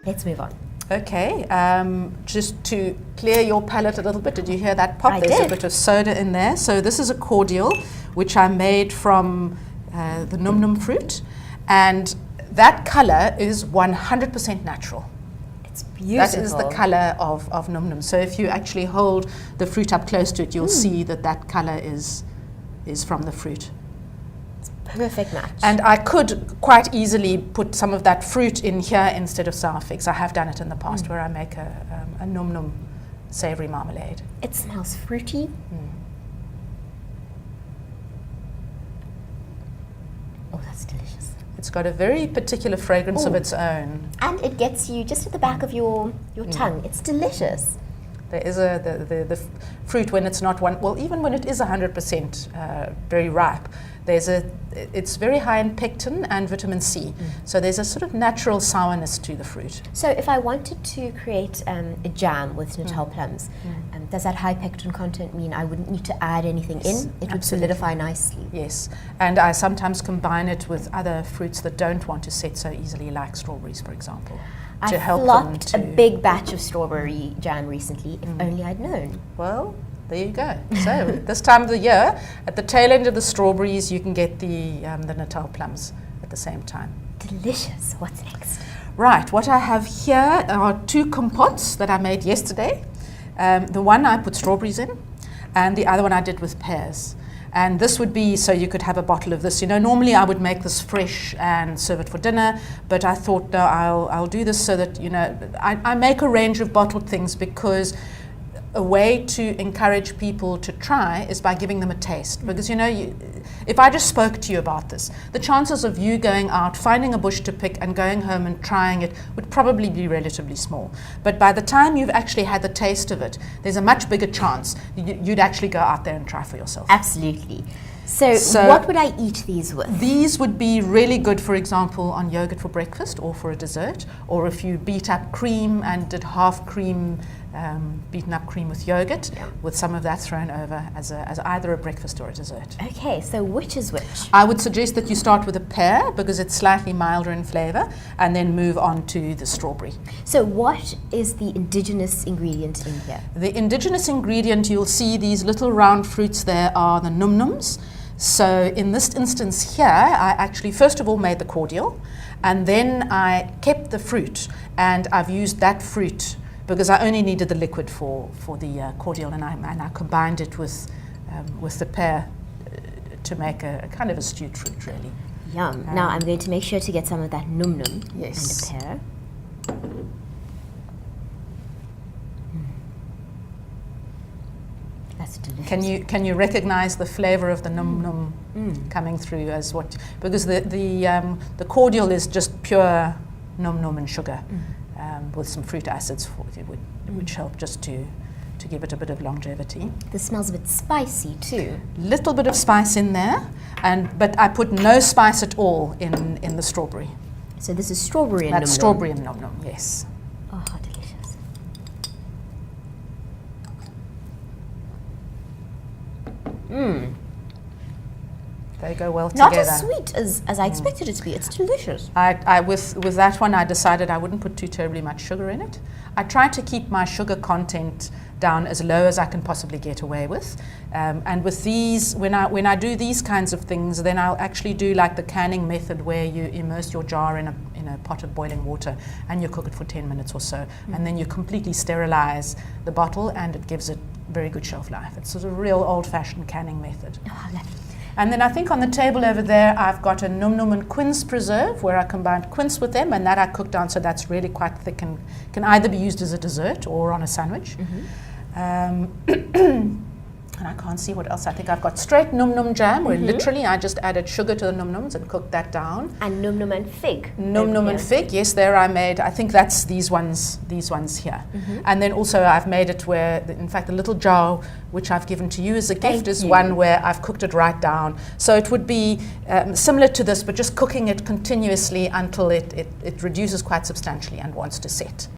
Let's move on. Okay, just to clear your palate a little bit, did you hear that pop? I There's did. a bit of soda in there. So this is a cordial which I made from the num num fruit, and that color is 100% natural. It's beautiful. That is the color of num num. So if you actually hold the fruit up close to it, you'll see that color is from the fruit. Perfect match. And I could quite easily put some of that fruit in here instead of sour figs. I have done it in the past where I make a num num savory marmalade. It smells fruity. Oh, that's delicious. It's got a very particular fragrance of its own. And it gets you just at the back of your tongue. It's delicious. There is the fruit when it's not even when it is 100% very ripe, it's very high in pectin and vitamin C. So there's a sort of natural sourness to the fruit. So if I wanted to create a jam with Natal plums, does that high pectin content mean I wouldn't need to add anything in? It would solidify nicely. Yes, and I sometimes combine it with other fruits that don't want to set so easily, like strawberries, for example. I to help flopped them a big batch of strawberry jam recently, if only I'd known. Well, there you go. So this time of the year, at the tail end of the strawberries, you can get the Natal plums at the same time. Delicious. What's next? Right, what I have here are 2 compotes that I made yesterday. The one I put strawberries in, and the other one I did with pears. And this would be, so you could have a bottle of this. You know, normally I would make this fresh and serve it for dinner, but I thought, no, I'll do this so that, you know, I make a range of bottled things because a way to encourage people to try is by giving them a taste. Because, you know, if I just spoke to you about this, the chances of you going out, finding a bush to pick and going home and trying it would probably be relatively small. But by the time you've actually had the taste of it, there's a much bigger chance you'd actually go out there and try for yourself. Absolutely. So what would I eat these with? These would be really good, for example, on yogurt for breakfast or for a dessert, or if you beat up cream and did half cream, beaten up cream with yogurt, with some of that thrown over as either a breakfast or a dessert. Okay, so which is which? I would suggest that you start with a pear because it's slightly milder in flavour, and then move on to the strawberry. So what is the indigenous ingredient in here? The indigenous ingredient, you'll see these little round fruits there are the num nums. So in this instance here, I actually first of all made the cordial, and then I kept the fruit, and I've used that fruit because I only needed the liquid for the cordial, and I combined it with the pear to make a kind of a stewed fruit, really. Yum. Now I'm going to make sure to get some of that num num Yes. and the pear. That's delicious. Can you recognize the flavor of the num num coming through as what? Because the cordial is just pure num num and sugar with some fruit acids, which help just to give it a bit of longevity. This smells a bit spicy too. Little bit of spice in there, but I put no spice at all in the strawberry. So this is strawberry and That's num num. strawberry and num num, yes. Oh, how delicious. They go well together. Not as sweet as I expected it to be. It's delicious. With that one, I decided I wouldn't put too terribly much sugar in it. I try to keep my sugar content down as low as I can possibly get away with. And with these, when I do these kinds of things, then I'll actually do like the canning method where you immerse your jar in a pot of boiling water and you cook it for 10 minutes or so. And then you completely sterilize the bottle and it gives it very good shelf life. It's sort of a real old-fashioned canning method. Oh, lovely. And then I think on the table over there, I've got a num num and quince preserve where I combined quince with them, and that I cooked down, so that's really quite thick and can either be used as a dessert or on a sandwich. And I can't see what else. I think I've got straight num num jam where literally I just added sugar to the num nums and cooked that down. And num num and fig. Num num and fig, yes, there I made, I think that's these ones here. And then also I've made it where, in fact, the little jar which I've given to you as a gift is one where I've cooked it right down. So it would be similar to this, but just cooking it continuously until it reduces quite substantially and wants to set.